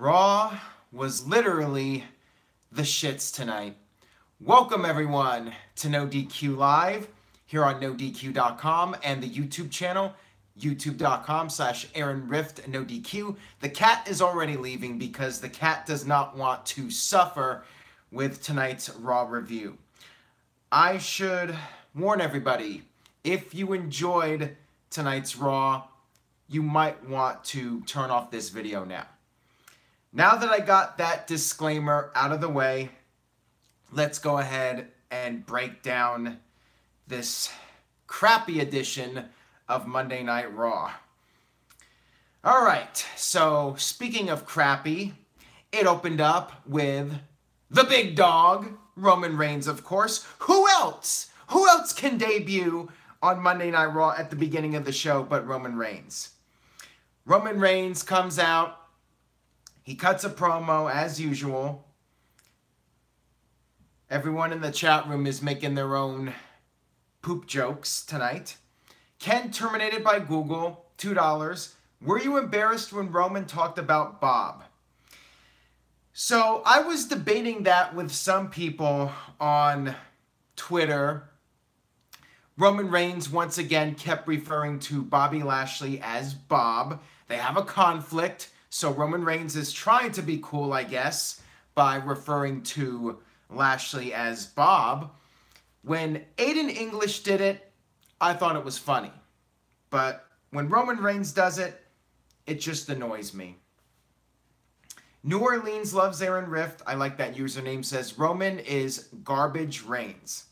Raw was literally the shits tonight. Welcome everyone to NoDQ Live here on NoDQ.com and the YouTube channel, youtube.com/AaronRiftNoDQ. The cat is already leaving because the cat does not want to suffer with tonight's Raw review. I should warn everybody, if you enjoyed tonight's Raw, you might want to turn off this video now. Now that I got that disclaimer out of the way, let's go ahead and break down this crappy edition of Monday Night Raw. Alright, so speaking of crappy, it opened up with the big dog, Roman Reigns, of course. Who else? Who else can debut on Monday Night Raw at the beginning of the show but Roman Reigns? Roman Reigns comes out. He cuts a promo as usual. Everyone in the chat room is making their own poop jokes tonight. Ken terminated by Google, $2. Were you embarrassed when Roman talked about Bob? So I was debating that with some people on Twitter. Roman Reigns once again kept referring to Bobby Lashley as Bob. They have a conflict. So Roman Reigns is trying to be cool, I guess, by referring to Lashley as Bob. When Aiden English did it, I thought it was funny. But when Roman Reigns does it, it just annoys me. New Orleans loves Aaron Rift. I like that username. Says Roman is garbage Reigns.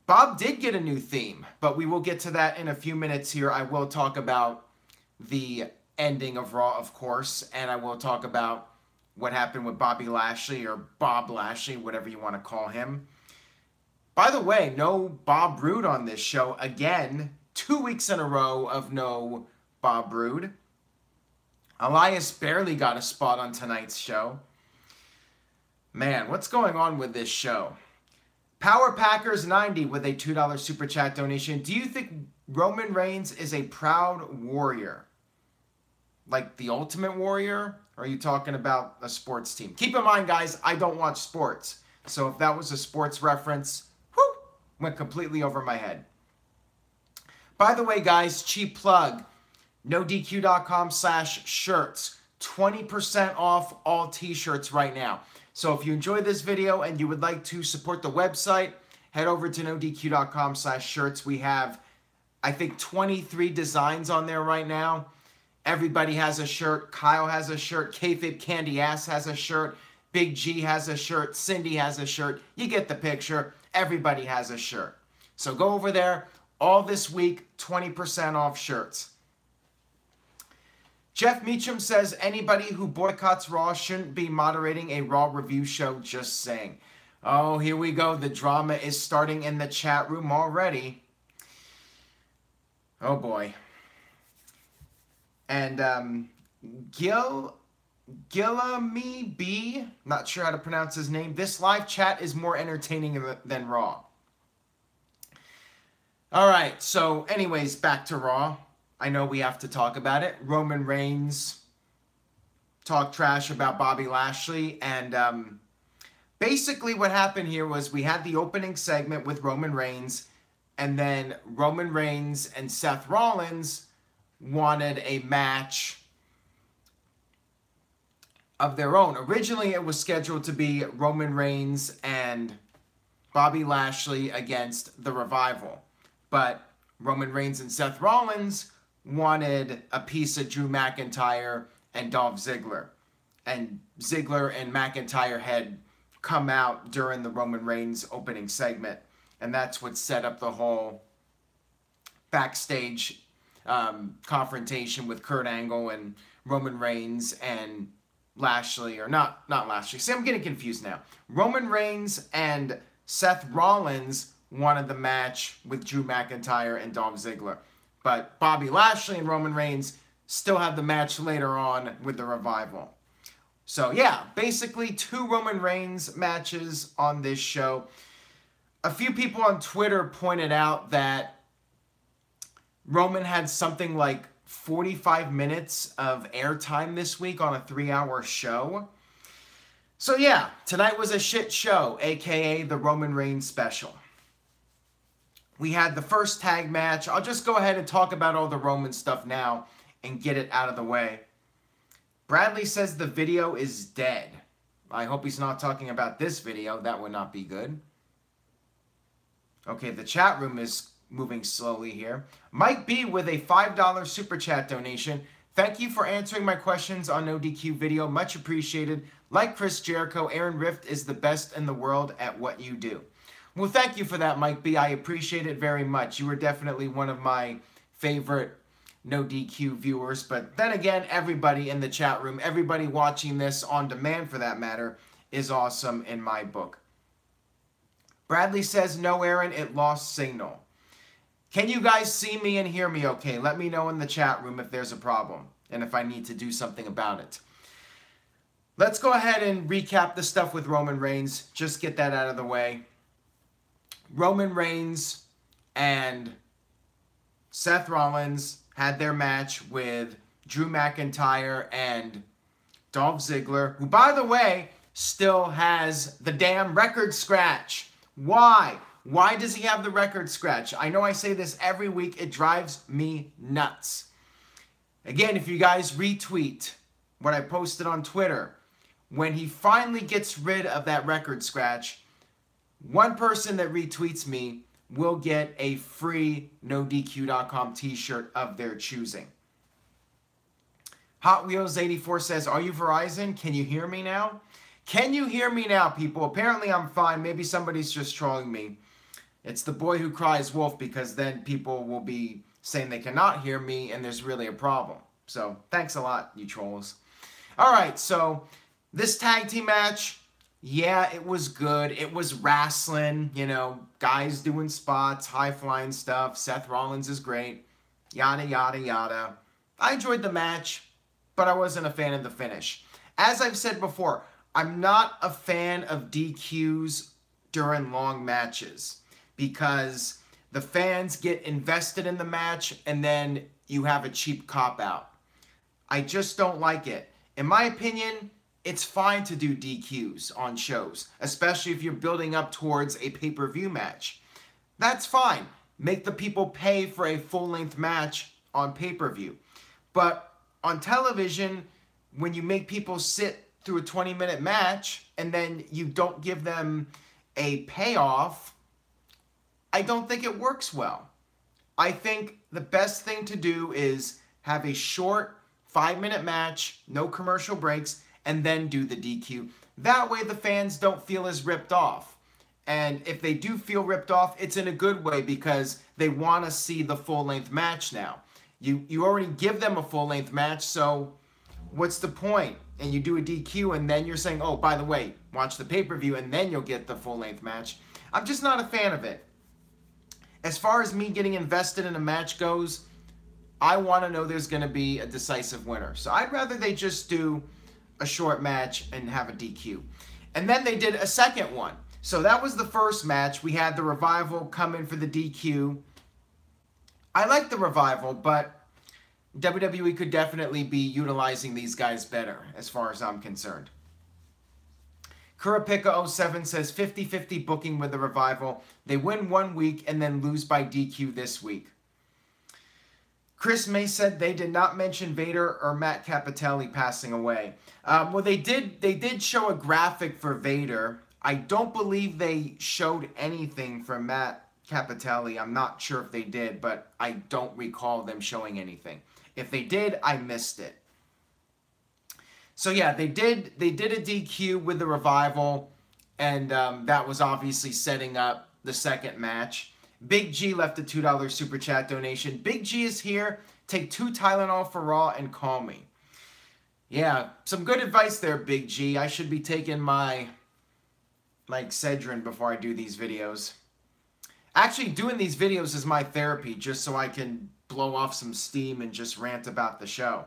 Bob did get a new theme, but we will get to that in a few minutes here. I will talk about the ending of Raw, of course, and I will talk about what happened with Bobby Lashley, or Bob Lashley, whatever you want to call him. By the way, no Bob Roode on this show. Again, 2 weeks in a row of no Bob Roode. Elias barely got a spot on tonight's show. Man, what's going on with this show? Power Packers 90 with a $2 super chat donation. Do you think Roman Reigns is a proud warrior? Like the Ultimate Warrior? Or are you talking about a sports team? Keep in mind, guys, I don't watch sports. So if that was a sports reference, whew, went completely over my head. By the way, guys, cheap plug. NoDQ.com/shirts. 20% off all t-shirts right now. So if you enjoyed this video and you would like to support the website, head over to NoDQ.com/shirts. We have, I think, 23 designs on there right now. Everybody has a shirt. Kyle has a shirt. Kayfabe Candy Ass has a shirt. Big G has a shirt. Cindy has a shirt. You get the picture. Everybody has a shirt. So go over there. All this week, 20% off shirts. Jeff Meacham says, anybody who boycotts Raw shouldn't be moderating a Raw review show, just saying. Oh, here we go. The drama is starting in the chat room already. Oh, boy. And Gillamy B, not sure how to pronounce his name. This live chat is more entertaining than Raw. All right, so anyways, back to Raw. I know we have to talk about it. Roman Reigns talked trash about Bobby Lashley. And basically what happened here was we had the opening segment with Roman Reigns. And then Roman Reigns and Seth Rollins wanted a match of their own. Originally, it was scheduled to be Roman Reigns and Bobby Lashley against The Revival. But Roman Reigns and Seth Rollins wanted a piece of Drew McIntyre and Dolph Ziggler. And Ziggler and McIntyre had come out during the Roman Reigns opening segment. And that's what set up the whole backstage confrontation with Kurt Angle and Roman Reigns and Lashley, or not Lashley. See, I'm getting confused now. Roman Reigns and Seth Rollins wanted the match with Drew McIntyre and Dolph Ziggler. But Bobby Lashley and Roman Reigns still have the match later on with the Revival. So yeah, basically 2 Roman Reigns matches on this show. A few people on Twitter pointed out that Roman had something like 45 minutes of airtime this week on a 3-hour show. So yeah, tonight was a shit show, aka the Roman Reigns special. We had the first tag match. I'll just go ahead and talk about all the Roman stuff now and get it out of the way. Bradley says the video is dead. I hope he's not talking about this video. That would not be good. Okay, the chat room is moving slowly here. Mike B with a $5 super chat donation. Thank you for answering my questions on NoDQ video. Much appreciated. Like Chris Jericho, Aaron Rift is the best in the world at what you do. Well, thank you for that, Mike B. I appreciate it very much. You were definitely one of my favorite NoDQ viewers. But then again, everybody in the chat room, everybody watching this on demand for that matter, is awesome in my book. Bradley says, no, Aaron, it lost signal. Can you guys see me and hear me okay? Let me know in the chat room if there's a problem and if I need to do something about it. Let's go ahead and recap the stuff with Roman Reigns. Just get that out of the way. Roman Reigns and Seth Rollins had their match with Drew McIntyre and Dolph Ziggler, who, by the way, still has the damn record scratch. Why? Why does he have the record scratch? I know I say this every week. It drives me nuts. Again, if you guys retweet what I posted on Twitter, when he finally gets rid of that record scratch, one person that retweets me will get a free NoDQ.com t-shirt of their choosing. Hot Wheels 84 says, are you Verizon? Can you hear me now? Can you hear me now, people? Apparently I'm fine. Maybe somebody's just trolling me. It's the boy who cries wolf, because then people will be saying they cannot hear me and there's really a problem. So thanks a lot, you trolls. All right, so this tag team match, yeah, it was good. It was wrestling, you know, guys doing spots, high-flying stuff. Seth Rollins is great, yada, yada, yada. I enjoyed the match, but I wasn't a fan of the finish. As I've said before, I'm not a fan of DQs during long matches because the fans get invested in the match and then you have a cheap cop-out. I just don't like it. In my opinion, it's fine to do DQs on shows, especially if you're building up towards a pay-per-view match. That's fine. Make the people pay for a full-length match on pay-per-view. But on television, when you make people sit through a 20-minute match and then you don't give them a payoff, I don't think it works well. I think the best thing to do is have a short 5-minute match, no commercial breaks, and then do the DQ. That way the fans don't feel as ripped off. And if they do feel ripped off, it's in a good way because they want to see the full-length match now. You already give them a full-length match, so what's the point? And you do a DQ and then you're saying, oh, by the way, watch the pay-per-view and then you'll get the full-length match. I'm just not a fan of it. As far as me getting invested in a match goes, I want to know there's going to be a decisive winner. So I'd rather they just do a short match and have a DQ. And then they did a second one. So that was the first match. We had the Revival come in for the DQ. I like the Revival, but WWE could definitely be utilizing these guys better as far as I'm concerned. Kurapika07 says 50-50 booking with the Revival. They win 1 week and then lose by DQ this week. Chris May said they did not mention Vader or Matt Cappotelli passing away. Well, they did show a graphic for Vader. I don't believe they showed anything for Matt Cappotelli. I'm not sure if they did, but I don't recall them showing anything. If they did, I missed it. So yeah, they did a DQ with the Revival, and that was obviously setting up the second match. Big G left a $2 super chat donation. Big G is here. Take 2 Tylenol for Raw and call me. Yeah, some good advice there, Big G. I should be taking my Excedrin before I do these videos. Actually, doing these videos is my therapy, just so I can blow off some steam and just rant about the show.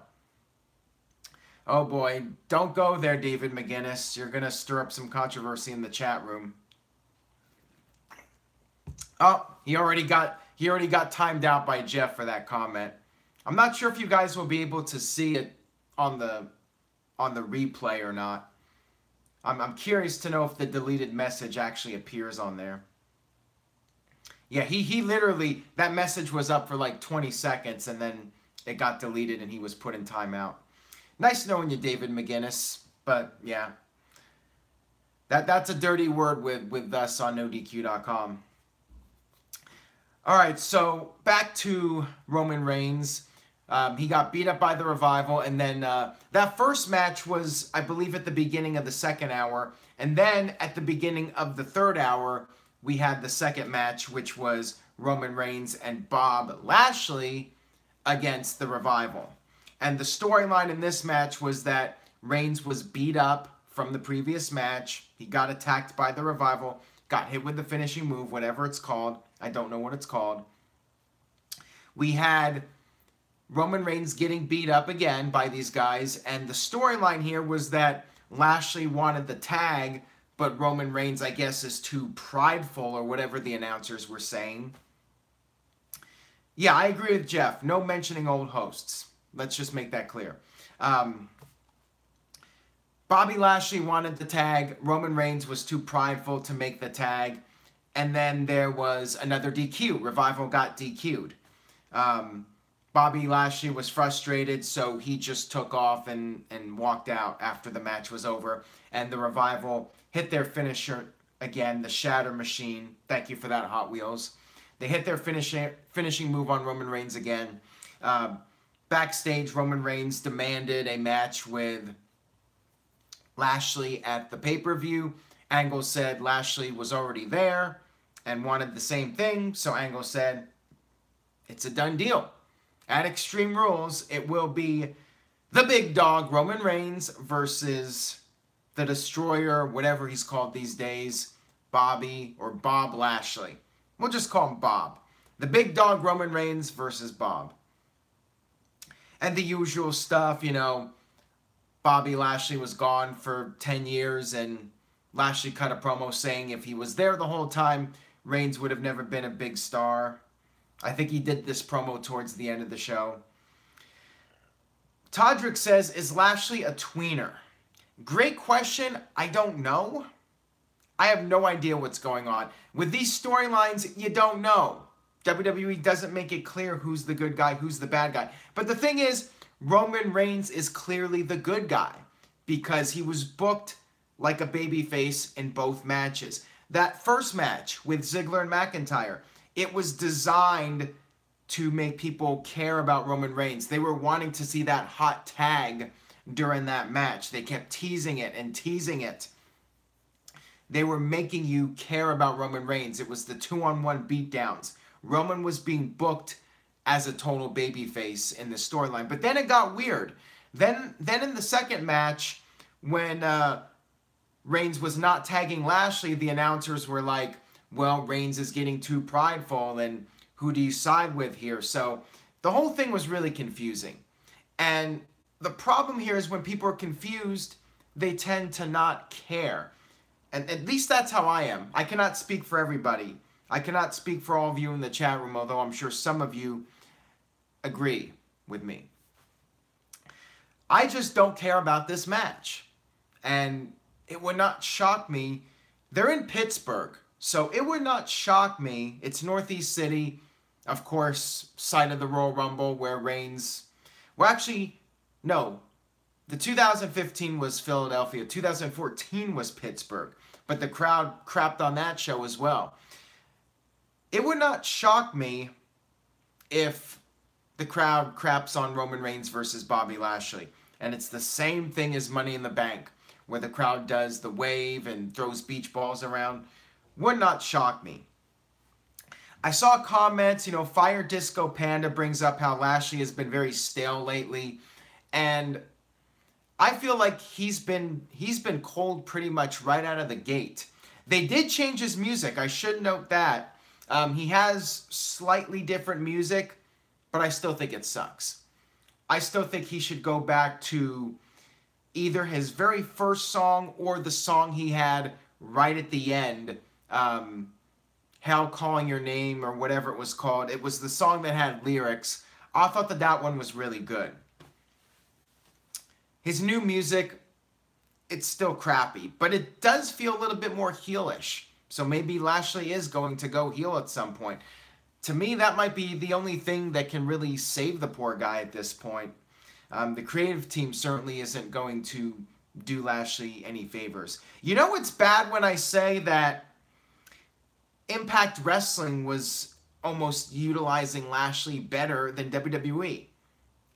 Oh boy, don't go there, David McGinnis. You're going to stir up some controversy in the chat room. Oh, he already got timed out by Jeff for that comment. I'm not sure if you guys will be able to see it on the replay or not. I'm curious to know if the deleted message actually appears on there. Yeah, he literally, that message was up for like 20 seconds and then it got deleted and he was put in timeout. Nice knowing you, David McGinnis, but yeah. That's a dirty word with us on NoDQ.com. All right, so back to Roman Reigns. He got beat up by the Revival, and then that first match was, I believe, at the beginning of the second hour. And then at the beginning of the third hour, we had the second match, which was Roman Reigns and Bob Lashley against the Revival. And the storyline in this match was that Reigns was beat up from the previous match. He got attacked by the Revival, got hit with the finishing move, whatever it's called. I don't know what it's called. We had Roman Reigns getting beat up again by these guys, and the storyline here was that Lashley wanted the tag, but Roman Reigns, I guess, is too prideful, or whatever the announcers were saying. Yeah, I agree with Jeff. No mentioning old hosts. Let's just make that clear. Bobby Lashley wanted the tag. Roman Reigns was too prideful to make the tag. And then there was another DQ. Revival got DQ'd. Bobby Lashley was frustrated, so he just took off and walked out after the match was over. And the Revival hit their finisher again, the Shatter Machine. Thank you for that, Hot Wheels. They hit their finishing move on Roman Reigns again. Backstage, Roman Reigns demanded a match with Lashley at the pay-per-view. Angle said Lashley was already there and wanted the same thing, so Angle said, it's a done deal. At Extreme Rules, it will be the big dog, Roman Reigns, versus the Destroyer, whatever he's called these days, Bobby or Bob Lashley. We'll just call him Bob. The big dog, Roman Reigns, versus Bob. And the usual stuff, you know, Bobby Lashley was gone for 10 years, and Lashley cut a promo saying if he was there the whole time, Reigns would have never been a big star. I think he did this promo towards the end of the show. Todrick says, is Lashley a tweener? Great question. I don't know. I have no idea what's going on. With these storylines, you don't know. WWE doesn't make it clear who's the good guy, who's the bad guy. But the thing is, Roman Reigns is clearly the good guy because he was booked like a babyface in both matches. That first match with Ziggler and McIntyre, it was designed to make people care about Roman Reigns. They were wanting to see that hot tag during that match. They kept teasing it and teasing it. They were making you care about Roman Reigns. It was the 2-on-1 beatdowns. Roman was being booked as a total babyface in the storyline. But then it got weird. Then in the second match, when Reigns was not tagging Lashley, the announcers were like, well, Reigns is getting too prideful, and who do you side with here? So the whole thing was really confusing. And the problem here is when people are confused, they tend to not care. And at least that's how I am. I cannot speak for everybody. I cannot speak for all of you in the chat room, although I'm sure some of you agree with me. I just don't care about this match. And it would not shock me. They're in Pittsburgh, so it would not shock me. It's Northeast City, of course, site of the Royal Rumble where Reigns... Well, actually, no. The 2015 was Philadelphia. 2014 was Pittsburgh. But the crowd crapped on that show as well. It would not shock me if the crowd craps on Roman Reigns versus Bobby Lashley. And it's the same thing as Money in the Bank, where the crowd does the wave and throws beach balls around. Would not shock me. I saw comments, you know, Fire Disco Panda brings up how Lashley has been very stale lately. And I feel like he's been cold pretty much right out of the gate. They did change his music. I should note that. He has slightly different music, but I still think it sucks. I still think he should go back to either his very first song or the song he had right at the end, Hell Calling Your Name or whatever it was called. It was the song that had lyrics. I thought that one was really good. His new music, it's still crappy, but it does feel a little bit more heelish. So maybe Lashley is going to go heel at some point. To me, that might be the only thing that can really save the poor guy at this point. The creative team certainly isn't going to do Lashley any favors. You know what's bad when I say that Impact Wrestling was almost utilizing Lashley better than WWE?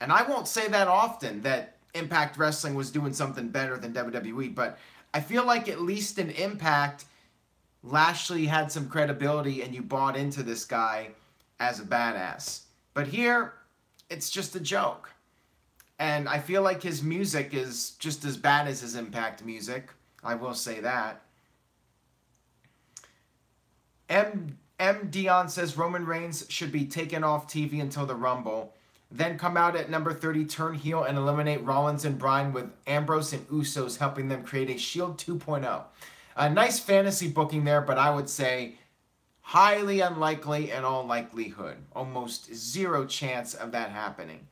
And I won't say that often, that Impact Wrestling was doing something better than WWE, but I feel like at least in Impact, Lashley had some credibility and you bought into this guy as a badass. But here, it's just a joke. And I feel like his music is just as bad as his Impact music. I will say that. M. Dion says Roman Reigns should be taken off TV until the Rumble. Then come out at number 30, turn heel, and eliminate Rollins and Bryan with Ambrose and Usos helping them create a Shield 2.0. A nice fantasy booking there, but I would say highly unlikely in all likelihood. Almost zero chance of that happening.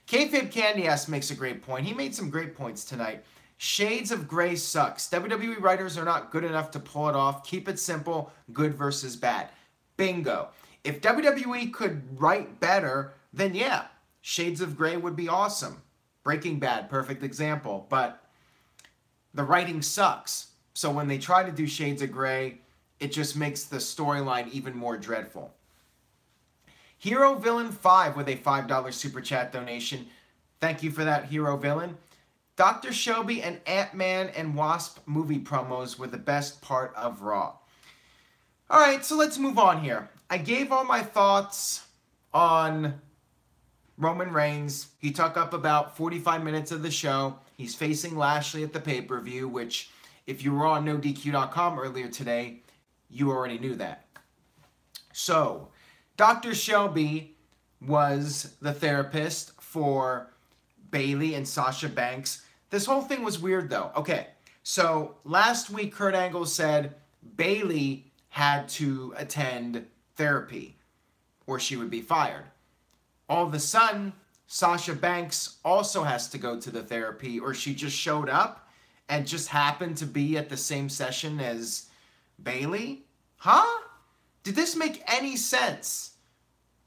Kayfabe Candy Ass makes a great point. He made some great points tonight. Shades of Grey sucks. WWE writers are not good enough to pull it off. Keep it simple, good versus bad. Bingo. If WWE could write better, then yeah, Shades of Grey would be awesome. Breaking Bad, perfect example. But the writing sucks. So when they try to do Shades of Grey, it just makes the storyline even more dreadful. Hero Villain 5 with a $5 super chat donation. Thank you for that, Hero Villain. Dr. Shelby and Ant-Man and Wasp movie promos were the best part of Raw. Alright, so let's move on here. I gave all my thoughts on Roman Reigns. He took up about 45 minutes of the show. He's facing Lashley at the pay-per-view, which if you were on NoDQ.com earlier today, you already knew that. So, Dr. Shelby was the therapist for Bayley and Sasha Banks. This whole thing was weird, though. Okay, so last week, Kurt Angle said Bayley had to attend therapy or she would be fired. All of a sudden, Sasha Banks also has to go to the therapy, or she just showed up and just happened to be at the same session as Bayley? Huh? Did this make any sense?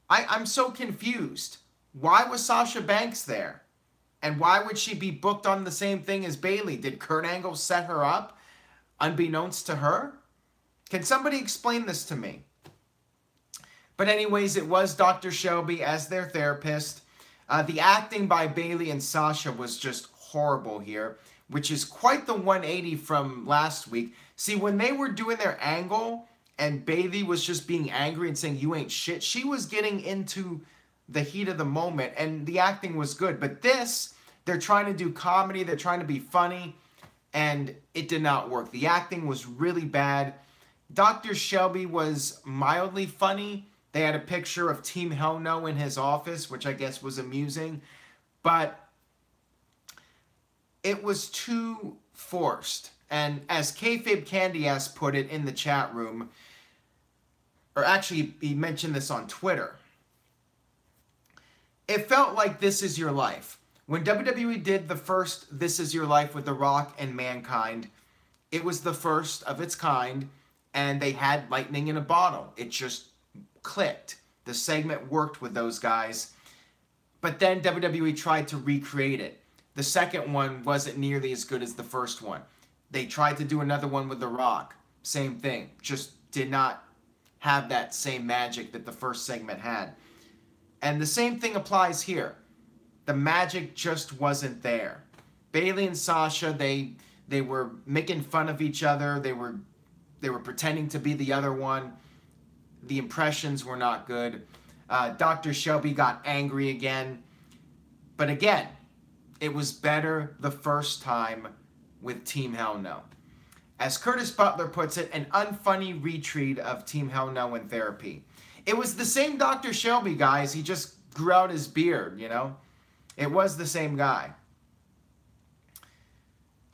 I'm so confused. Why was Sasha Banks there? And why would she be booked on the same thing as Bayley? Did Kurt Angle set her up unbeknownst to her? Can somebody explain this to me? But anyways, it was Dr. Shelby as their therapist. The acting by Bayley and Sasha was just horrible here, which is quite the 180 from last week. See, when they were doing their angle and Bayley was just being angry and saying, you ain't shit, she was getting into the heat of the moment, and the acting was good. But this, they're trying to do comedy, they're trying to be funny, and it did not work. The acting was really bad. Dr. Shelby was mildly funny. They had a picture of Team Hell No in his office, which I guess was amusing. But it was too forced. And as Kayfabe Candy Ass put it in the chat room, or actually he mentioned this on Twitter, it felt like This Is Your Life. When WWE did the first This Is Your Life with The Rock and Mankind, it was the first of its kind, and they had lightning in a bottle. It just clicked. The segment worked with those guys. But then WWE tried to recreate it. The second one wasn't nearly as good as the first one. They tried to do another one with The Rock. Same thing. Just did not have that same magic that the first segment had. And the same thing applies here. The magic just wasn't there. Bayley and Sasha, they were making fun of each other. They were pretending to be the other one. The impressions were not good. Dr. Shelby got angry again. But again, it was better the first time with Team Hell No. As Curtis Butler puts it, an unfunny retreat of Team Hell No in therapy. It was the same Dr. Shelby, guys. He just grew out his beard, you know? It was the same guy.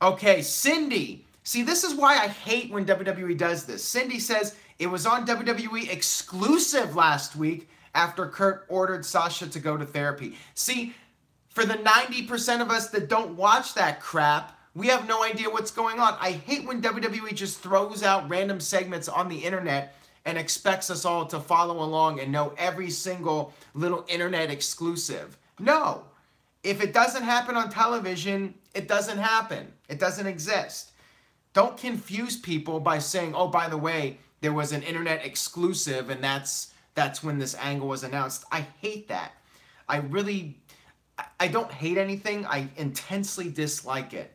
Okay, Cindy. See, this is why I hate when WWE does this. Cindy says, it was on WWE exclusive last week, after Kurt ordered Sasha to go to therapy. See, for the 90% of us that don't watch that crap, we have no idea what's going on. I hate when WWE just throws out random segments on the internet and expects us all to follow along and know every single little internet exclusive. No. If it doesn't happen on television, it doesn't happen. It doesn't exist. Don't confuse people by saying, oh, by the way, there was an internet exclusive and that's when this angle was announced. I hate that. I don't hate anything. I intensely dislike it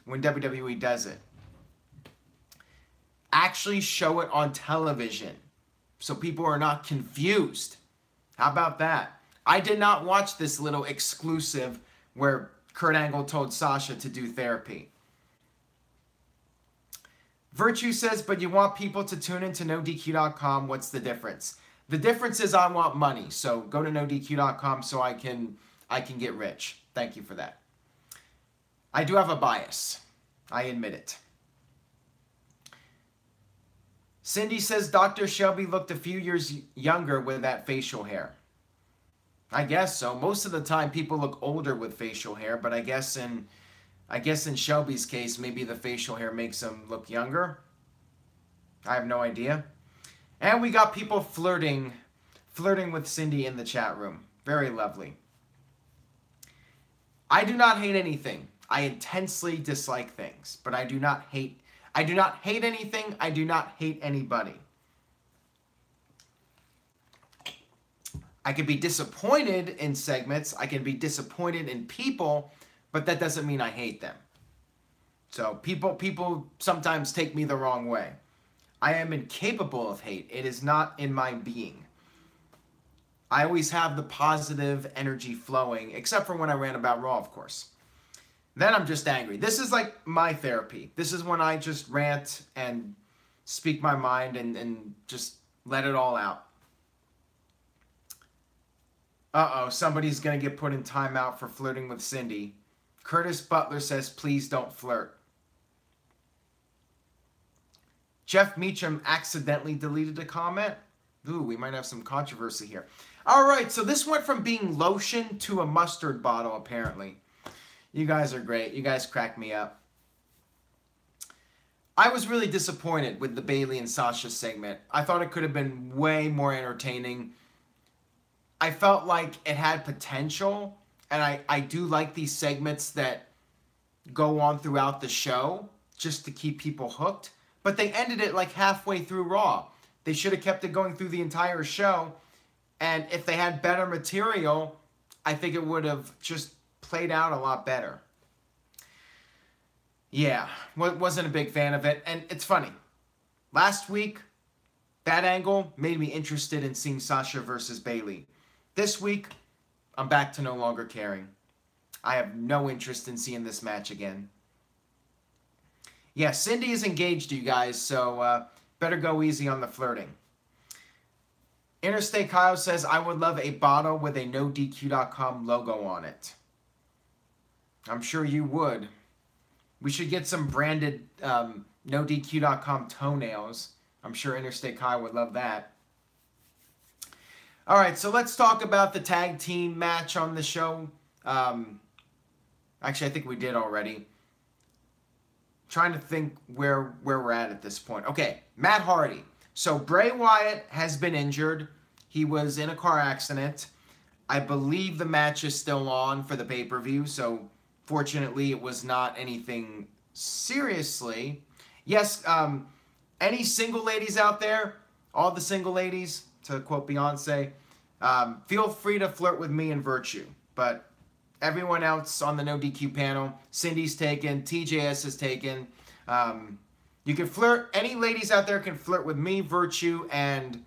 when WWE does it. Actually show it on television so people are not confused. How about that? I did not watch this little exclusive where Kurt Angle told Sasha to do therapy. Virtue says, but you want people to tune into NoDQ.com. What's the difference? The difference is I want money. So go to NoDQ.com so I can get rich. Thank you for that. I do have a bias. I admit it. Cindy says Dr. Shelby looked a few years younger with that facial hair. I guess so. Most of the time people look older with facial hair, but I guess in Shelby's case, maybe the facial hair makes him look younger. I have no idea. And we got people flirting with Cindy in the chat room. Very lovely. I do not hate anything. I intensely dislike things, but I do not hate anything. I do not hate anybody. I can be disappointed in segments. I can be disappointed in people, but that doesn't mean I hate them. So people sometimes take me the wrong way. I am incapable of hate. It is not in my being. I always have the positive energy flowing, except for when I rant about Raw, of course. Then I'm just angry. This is like my therapy. This is when I just rant and speak my mind and just let it all out. Uh-oh, somebody's going to get put in timeout for flirting with Cindy. Curtis Butler says, please don't flirt. Jeff Meacham accidentally deleted a comment. Ooh, we might have some controversy here. All right, so this went from being lotion to a mustard bottle, apparently. You guys are great. You guys crack me up. I was really disappointed with the Bayley and Sasha segment. I thought it could have been way more entertaining. I felt like it had potential, and I do like these segments that go on throughout the show just to keep people hooked. But they ended it like halfway through Raw. They should have kept it going through the entire show. And if they had better material, I think it would have just played out a lot better. Yeah, wasn't a big fan of it. And it's funny. Last week, that angle made me interested in seeing Sasha versus Bayley. This week, I'm back to no longer caring. I have no interest in seeing this match again. Yeah, Cindy is engaged, you guys, so better go easy on the flirting. Interstate Kyle says, I would love a bottle with a NoDQ.com logo on it. I'm sure you would. We should get some branded NoDQ.com toenails. I'm sure Interstate Kyle would love that. All right, so let's talk about the tag team match on the show. Actually, I think we did already. Trying to think where we're at this point. Okay, Matt Hardy. So Bray Wyatt has been injured. He was in a car accident. I believe the match is still on for the pay-per-view, so fortunately it was not anything seriously. Yes, any single ladies out there, all the single ladies, to quote Beyonce, feel free to flirt with me and Virtue. But everyone else on the NoDQ panel, Cindy's taken, TJS is taken. You can flirt, any ladies out there can flirt with me, Virtue, and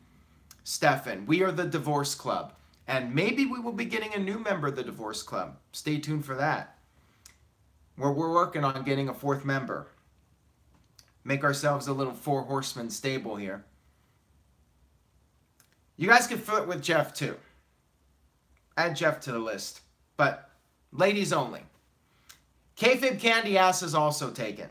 Stefan. We are the Divorce Club. And maybe we will be getting a new member of the Divorce Club. Stay tuned for that. We're working on getting a fourth member. Make ourselves a little four horseman stable here. You guys can flirt with Jeff too. Add Jeff to the list. But ladies only. Kayfabe Candy Ass is also taken.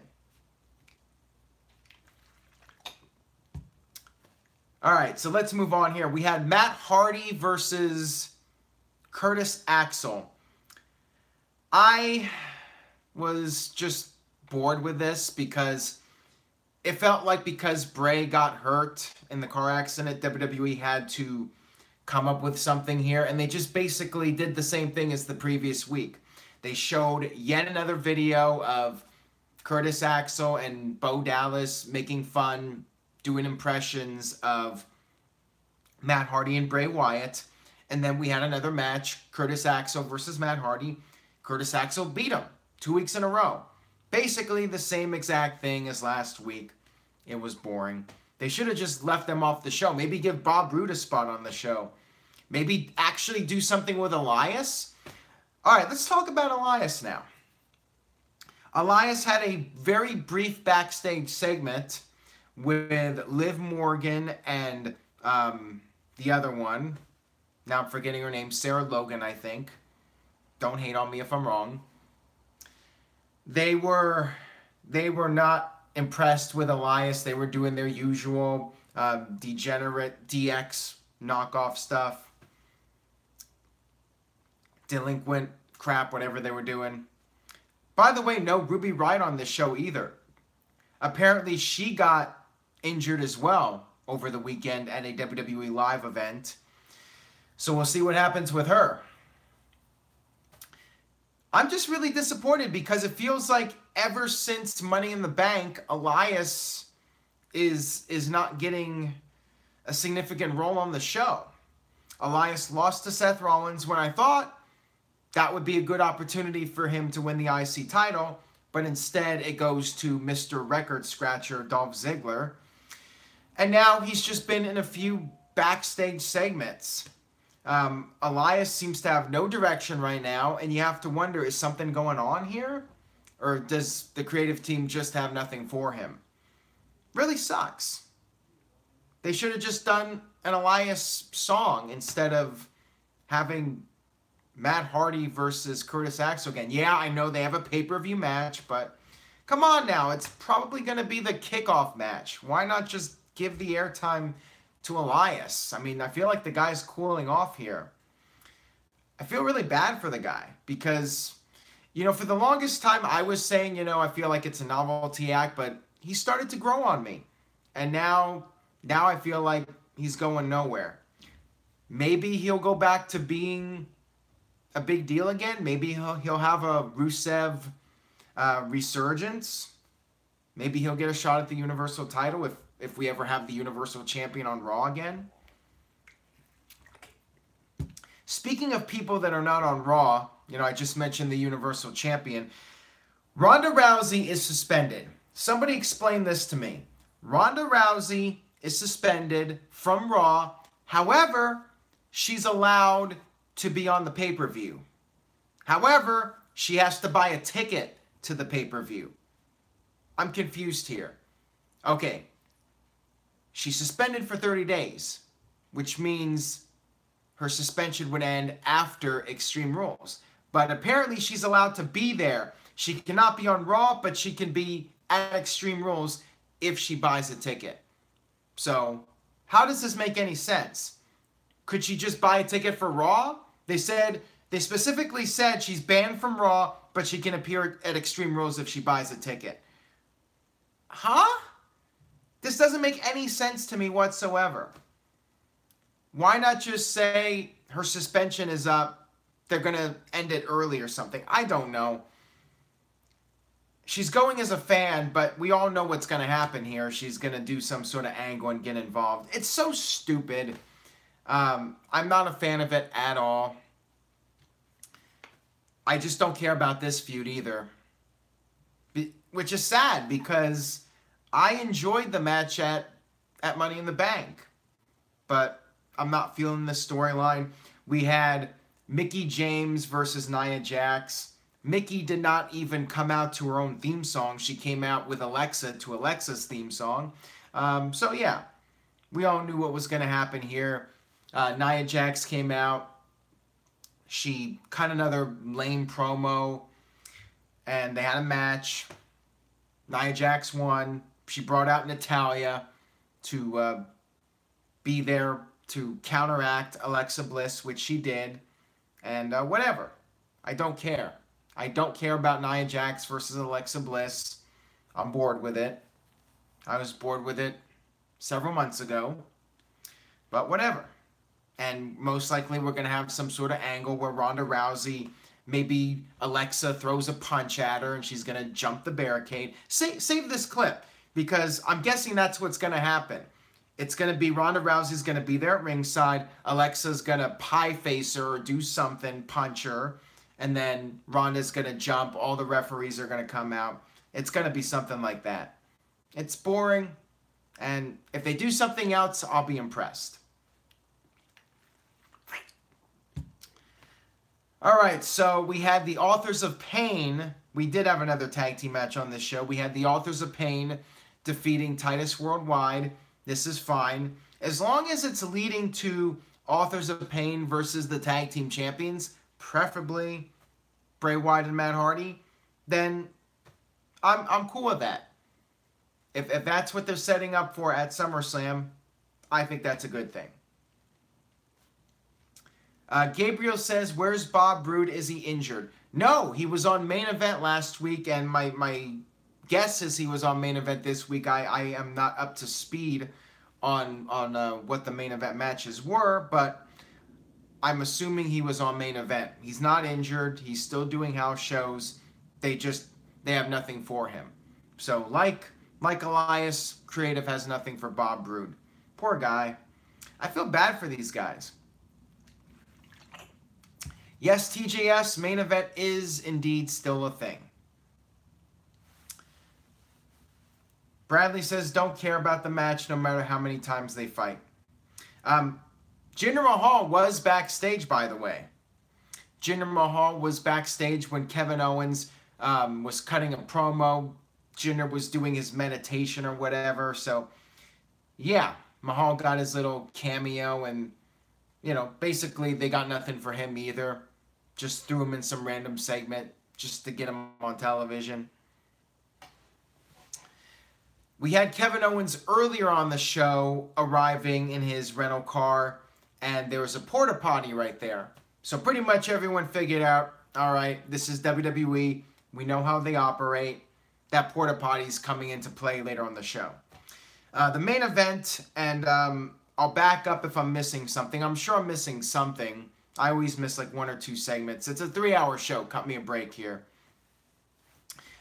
All right, so let's move on here. We had Matt Hardy versus Curtis Axel. I was just bored with this because it felt like because Bray got hurt in the car accident, WWE had to come up with something here, and they just basically did the same thing as the previous week. They showed yet another video of Curtis Axel and Bo Dallas making fun, doing impressions of Matt Hardy and Bray Wyatt. And then we had another match, Curtis Axel versus Matt Hardy. Curtis Axel beat him 2 weeks in a row. Basically the same exact thing as last week. It was boring. They should have just left them off the show. Maybe give Bob Roode a spot on the show. Maybe actually do something with Elias. All right, let's talk about Elias now. Elias had a very brief backstage segment with Liv Morgan and the other one. Now I'm forgetting her name. Sarah Logan, I think. Don't hate on me if I'm wrong. They were not impressed with Elias. They were doing their usual degenerate DX knockoff stuff. Delinquent crap, whatever they were doing. By the way, no Ruby Riott on this show either. Apparently she got injured as well over the weekend at a WWE Live event. So we'll see what happens with her. I'm just really disappointed because it feels like ever since Money in the Bank, Elias is not getting a significant role on the show. Elias lost to Seth Rollins when I thought that would be a good opportunity for him to win the IC title, but instead it goes to Mr. Record Scratcher Dolph Ziggler. And now he's just been in a few backstage segments. Elias seems to have no direction right now, and you have to wonder, is something going on here? Or does the creative team just have nothing for him? Really sucks. They should have just done an Elias song instead of having Matt Hardy versus Curtis Axel again. Yeah, I know they have a pay-per-view match, but come on now. It's probably going to be the kickoff match. Why not just give the airtime to Elias? I mean, I feel like the guy's cooling off here. I feel really bad for the guy because, you know, for the longest time I was saying, you know, I feel like it's a novelty act, but he started to grow on me. And now I feel like he's going nowhere. Maybe he'll go back to being a big deal again. Maybe he'll have a Rusev resurgence. Maybe he'll get a shot at the Universal title if we ever have the Universal Champion on Raw again. Speaking of people that are not on Raw, you know, I just mentioned the Universal Champion. Ronda Rousey is suspended. Somebody explain this to me. Ronda Rousey is suspended from Raw. However, she's allowed to be on the pay-per-view. However, she has to buy a ticket to the pay-per-view. I'm confused here. Okay. She's suspended for 30 days, which means her suspension would end after Extreme Rules. But apparently she's allowed to be there. She cannot be on Raw, but she can be at Extreme Rules if she buys a ticket. So, how does this make any sense? Could she just buy a ticket for Raw? They specifically said she's banned from Raw, but she can appear at Extreme Rules if she buys a ticket. Huh? This doesn't make any sense to me whatsoever. Why not just say her suspension is up, they're going to end it early or something? I don't know. She's going as a fan, but we all know what's going to happen here. She's going to do some sort of angle and get involved. It's so stupid. I'm not a fan of it at all. I just don't care about this feud either. Which is sad because I enjoyed the match at Money in the Bank. But I'm not feeling this storyline. We had Mickie James versus Nia Jax. Mickie did not even come out to her own theme song. She came out with Alexa to Alexa's theme song. So yeah, we all knew what was going to happen here. Nia Jax came out. She cut another lame promo. And they had a match. Nia Jax won. She brought out Natalya to be there to counteract Alexa Bliss, which she did, and whatever. I don't care. I don't care about Nia Jax versus Alexa Bliss. I'm bored with it. I was bored with it several months ago, but whatever. And most likely we're going to have some sort of angle where Ronda Rousey, maybe Alexa throws a punch at her and she's going to jump the barricade. Save this clip, because I'm guessing that's what's going to happen. It's going to be Ronda Rousey's going to be there at ringside. Alexa's going to pie face her or do something, punch her. And then Ronda's going to jump. All the referees are going to come out. It's going to be something like that. It's boring. And if they do something else, I'll be impressed. All right, so we had the Authors of Pain. We did have another tag team match on this show. We had the Authors of Pain defeating Titus Worldwide. This is fine. As long as it's leading to Authors of Pain versus the tag team champions, preferably Bray Wyatt and Matt Hardy, then I'm cool with that. If that's what they're setting up for at SummerSlam, I think that's a good thing. Gabriel says, where's Bob Roode? Is he injured? No, he was on Main Event last week, and my guess is he was on Main Event this week. I am not up to speed on what the Main Event matches were, but I'm assuming he was on Main Event. He's not injured. He's still doing house shows. They have nothing for him. So like Elias, creative has nothing for Bob Roode. Poor guy. I feel bad for these guys. Yes, TJS, Main Event is indeed still a thing. Bradley says, don't care about the match no matter how many times they fight. Jinder Mahal was backstage, by the way. Jinder Mahal was backstage when Kevin Owens was cutting a promo. Jinder was doing his meditation or whatever. So, yeah, Mahal got his little cameo, and, you know, basically they got nothing for him either. Just threw him in some random segment just to get him on television. We had Kevin Owens earlier on the show arriving in his rental car, and there was a porta potty right there. So pretty much everyone figured out, all right, this is WWE. We know how they operate. That porta potty is coming into play later on the show. The main event, and I'll back up if I'm missing something. I'm sure I'm missing something. I always miss like 1 or 2 segments. It's a 3-hour show. Cut me a break here.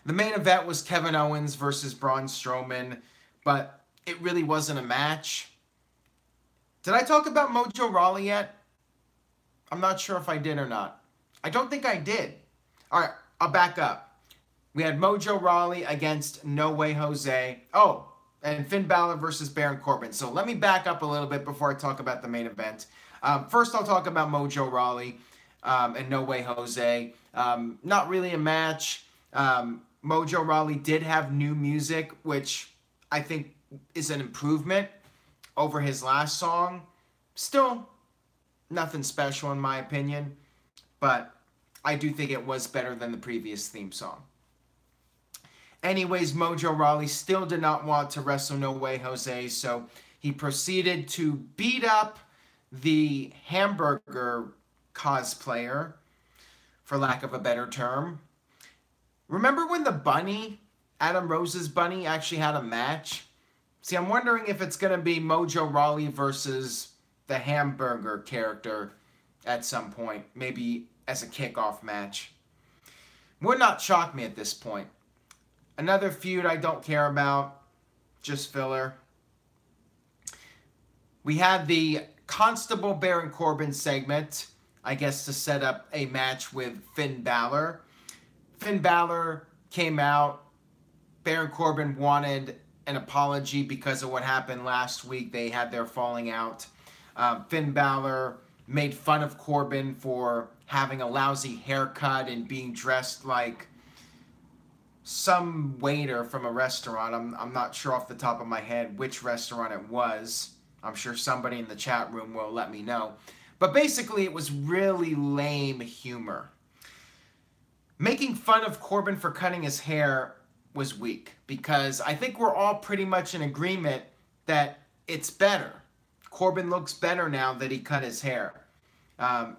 The main event was Kevin Owens versus Braun Strowman, but it really wasn't a match. Did I talk about Mojo Rawley yet? I'm not sure if I did or not. I don't think I did. All right, I'll back up. We had Mojo Rawley against No Way Jose. Oh, and Finn Balor versus Baron Corbin. So let me back up a little bit before I talk about the main event. First, I'll talk about Mojo Rawley and No Way Jose. Not really a match. Mojo Rawley did have new music, which I think is an improvement over his last song. Still, nothing special in my opinion, but I do think it was better than the previous theme song. Anyways, Mojo Rawley still did not want to wrestle No Way Jose, so he proceeded to beat up the hamburger cosplayer, for lack of a better term. Remember when the bunny, Adam Rose's bunny, actually had a match? See, I'm wondering if it's going to be Mojo Rawley versus the hamburger character at some point, maybe as a kickoff match. Would not shock me at this point. Another feud I don't care about, just filler. We had the Constable Baron Corbin segment, I guess to set up a match with Finn Balor. Finn Balor came out. Baron Corbin wanted an apology because of what happened last week. They had their falling out. Finn Balor made fun of Corbin for having a lousy haircut and being dressed like some waiter from a restaurant. I'm not sure off the top of my head which restaurant it was. I'm sure somebody in the chat room will let me know. But basically, it was really lame humor. Making fun of Corbin for cutting his hair was weak, because I think we're all pretty much in agreement that it's better. Corbin looks better now that he cut his hair.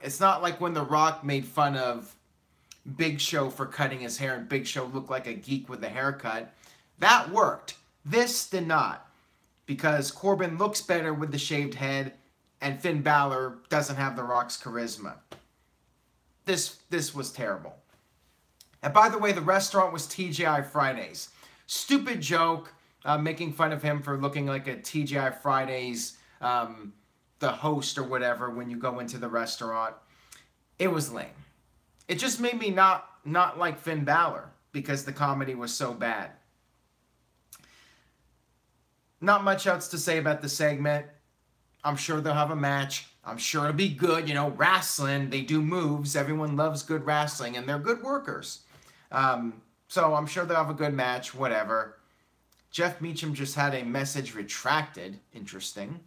It's not like when The Rock made fun of Big Show for cutting his hair and Big Show looked like a geek with a haircut. That worked. This did not, because Corbin looks better with the shaved head and Finn Balor doesn't have The Rock's charisma. This was terrible. And by the way, the restaurant was TGI Fridays. Stupid joke, making fun of him for looking like a TGI Fridays, the host or whatever, when you go into the restaurant. It was lame. It just made me not like Finn Balor because the comedy was so bad. Not much else to say about the segment. I'm sure they'll have a match. I'm sure it'll be good. You know, wrestling, they do moves. Everyone loves good wrestling, and they're good workers. So I'm sure they'll have a good match, whatever. Jeff Meacham just had a message retracted. Interesting.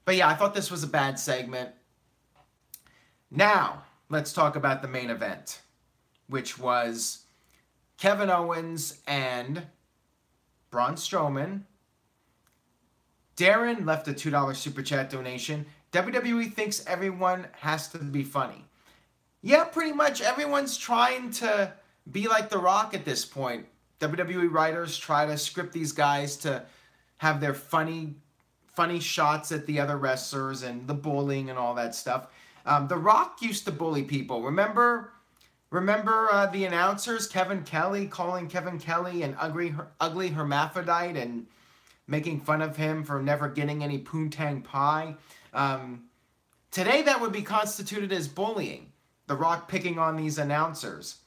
But yeah, I thought this was a bad segment. Now, let's talk about the main event, which was Kevin Owens and Braun Strowman. Darren left a $2 Super Chat donation. WWE thinks everyone has to be funny. Yeah, pretty much everyone's trying to be like The Rock at this point. WWE writers try to script these guys to have their funny shots at the other wrestlers and the bullying and all that stuff. The Rock used to bully people. Remember the announcers, Kevin Kelly, calling Kevin Kelly an ugly hermaphrodite and making fun of him for never getting any poontang pie. Today that would be constituted as bullying. The Rock picking on these announcers.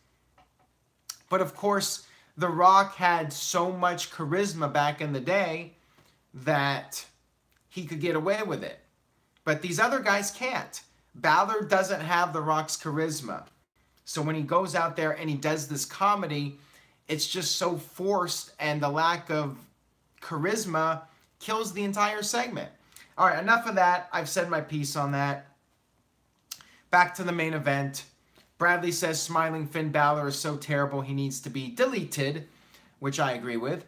But of course, The Rock had so much charisma back in the day that he could get away with it. But these other guys can't. Balor doesn't have The Rock's charisma. So when he goes out there and he does this comedy, it's just so forced, and the lack of charisma kills the entire segment. All right, enough of that. I've said my piece on that. Back to the main event. Bradley says smiling Finn Balor is so terrible he needs to be deleted, which I agree with.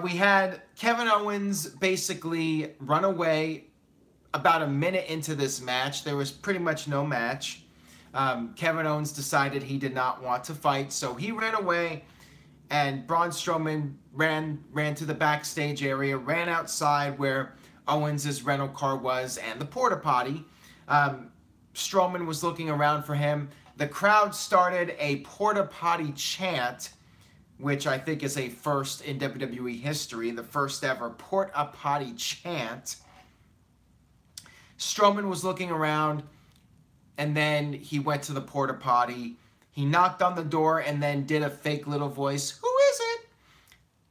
We had Kevin Owens basically run away about a minute into this match. There was pretty much no match. Kevin Owens decided he did not want to fight, so he ran away, and Braun Strowman ran to the backstage area, ran outside where Owens' rental car was and the porta potty. Strowman was looking around for him. The crowd started a porta potty chant, which I think is a first in WWE history, the first ever porta potty chant. Strowman was looking around, and then he went to the porta potty. He knocked on the door and then did a fake little voice, "Who is it?"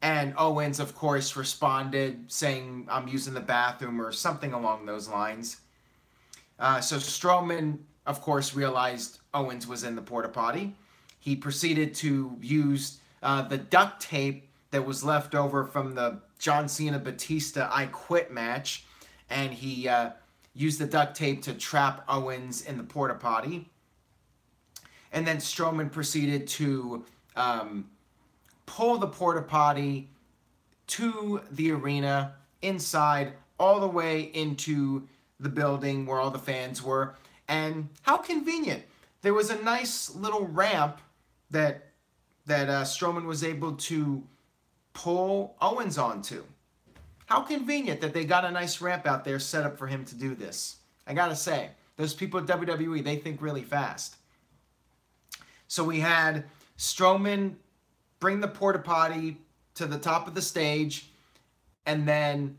And Owens, of course, responded saying, "I'm using the bathroom," or something along those lines. So Strowman, of course, realized Owens was in the porta potty. He proceeded to use the duct tape that was left over from the John Cena Batista I Quit match, and he used the duct tape to trap Owens in the porta potty. And then Strowman proceeded to pull the porta potty to the arena, inside, all the way into the building where all the fans were. And how convenient. There was a nice little ramp that Strowman was able to pull Owens onto. How convenient that they got a nice ramp out there set up for him to do this. I gotta say, those people at WWE, they think really fast. So we had Strowman bring the porta potty to the top of the stage, and then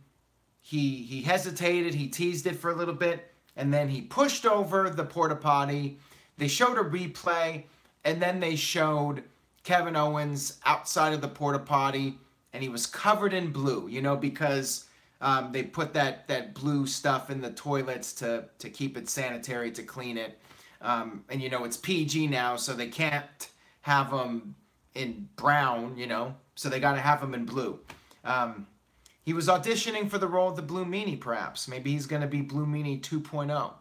he hesitated, he teased it for a little bit, and then he pushed over the porta potty. They showed a replay, and then they showed Kevin Owens outside of the porta potty, and he was covered in blue, you know, because they put that blue stuff in the toilets to keep it sanitary, to clean it. And, you know, it's PG now, so they can't have them in brown, you know, so they got to have them in blue. He was auditioning for the role of the Blue Meanie, perhaps. Maybe he's going to be Blue Meanie 2.0.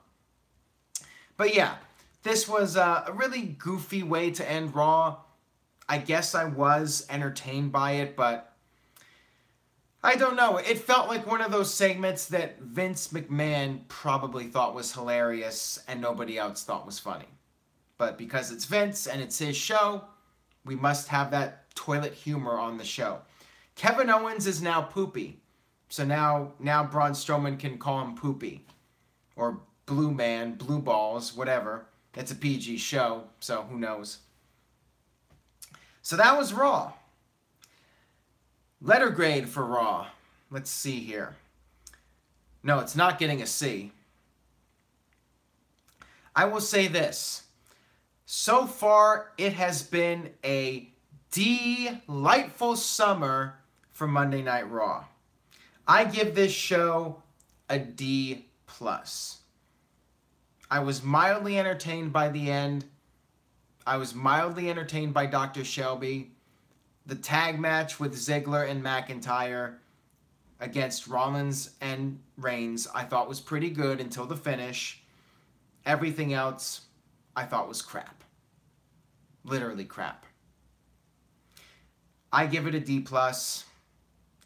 But yeah, this was a really goofy way to end Raw. I guess I was entertained by it, but I don't know. It felt like one of those segments that Vince McMahon probably thought was hilarious and nobody else thought was funny. But because it's Vince and it's his show, we must have that toilet humor on the show. Kevin Owens is now Poopy. So now Braun Strowman can call him Poopy. Or Blue Man, Blue Balls, whatever. It's a PG show, so who knows. So that was Raw. Letter grade for Raw. Let's see here. No, it's not getting a C. I will say this. So far, it has been a delightful summer for Monday Night Raw. I give this show a D+. I was mildly entertained by the end. I was mildly entertained by Dr. Shelby. The tag match with Ziggler and McIntyre against Rollins and Reigns I thought was pretty good until the finish. Everything else I thought was crap. Literally crap. I give it a D+.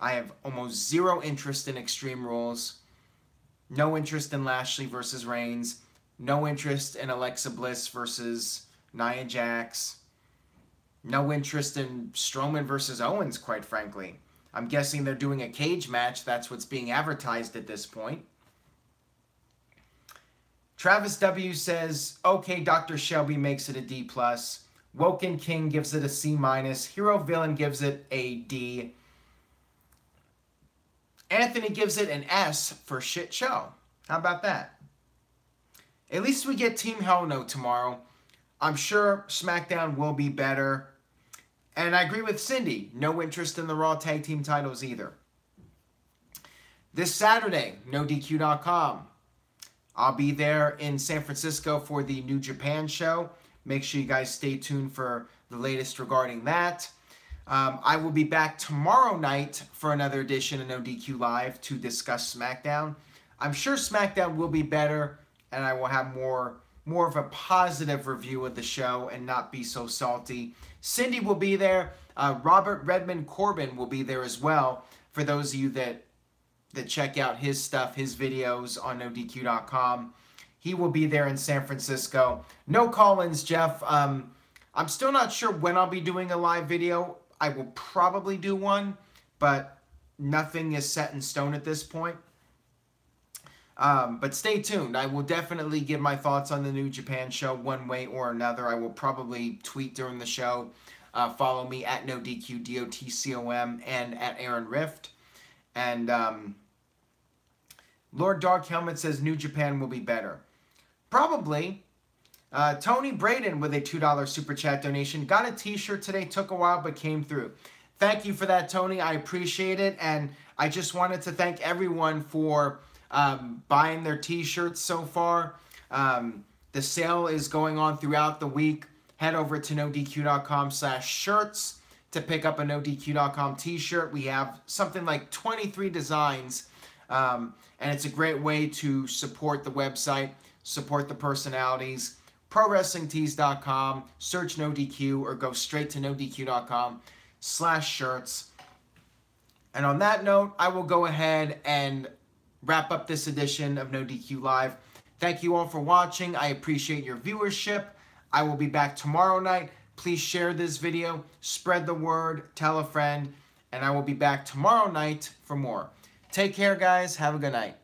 I have almost zero interest in Extreme Rules. No interest in Lashley versus Reigns. No interest in Alexa Bliss versus Nia Jax. No interest in Strowman versus Owens, quite frankly. I'm guessing they're doing a cage match. That's what's being advertised at this point. Travis W. says, okay, Dr. Shelby makes it a D+. Woken King gives it a C-. Hero Villain gives it a D. Anthony gives it an S for shit show. How about that? At least we get Team Hell No tomorrow. I'm sure SmackDown will be better. And I agree with Cindy. No interest in the Raw Tag Team titles either. This Saturday, NoDQ.com. I'll be there in San Francisco for the New Japan show. Make sure you guys stay tuned for the latest regarding that. I will be back tomorrow night for another edition of NoDQ Live to discuss SmackDown. I'm sure SmackDown will be better, and I will have more of a positive review of the show and not be so salty. Cindy will be there. Robert Redmond Corbin will be there as well. For those of you that check out his stuff, his videos on NoDQ.com. He will be there in San Francisco. No call-ins, Jeff. I'm still not sure when I'll be doing a live video. I will probably do one, but nothing is set in stone at this point. But stay tuned. I will definitely give my thoughts on the New Japan show one way or another. I will probably tweet during the show. Follow me at NoDQ, DOTCOM, and at Aaron Rift. And Lord Dark Helmet says New Japan will be better. Probably. Tony Braden with a $2 Super Chat donation. Got a t-shirt today. Took a while, but came through. Thank you for that, Tony. I appreciate it. And I just wanted to thank everyone for buying their t-shirts so far. The sale is going on throughout the week. Head over to NoDQ.com/shirts to pick up a NoDQ.com t-shirt. We have something like 23 designs. And it's a great way to support the website, support the personalities. ProWrestlingTees.com, search NoDQ, or go straight to NoDQ.com/shirts. And on that note, I will go ahead and wrap up this edition of NoDQ Live. Thank you all for watching. I appreciate your viewership. I will be back tomorrow night. Please share this video, spread the word, tell a friend, and I will be back tomorrow night for more. Take care, guys. Have a good night.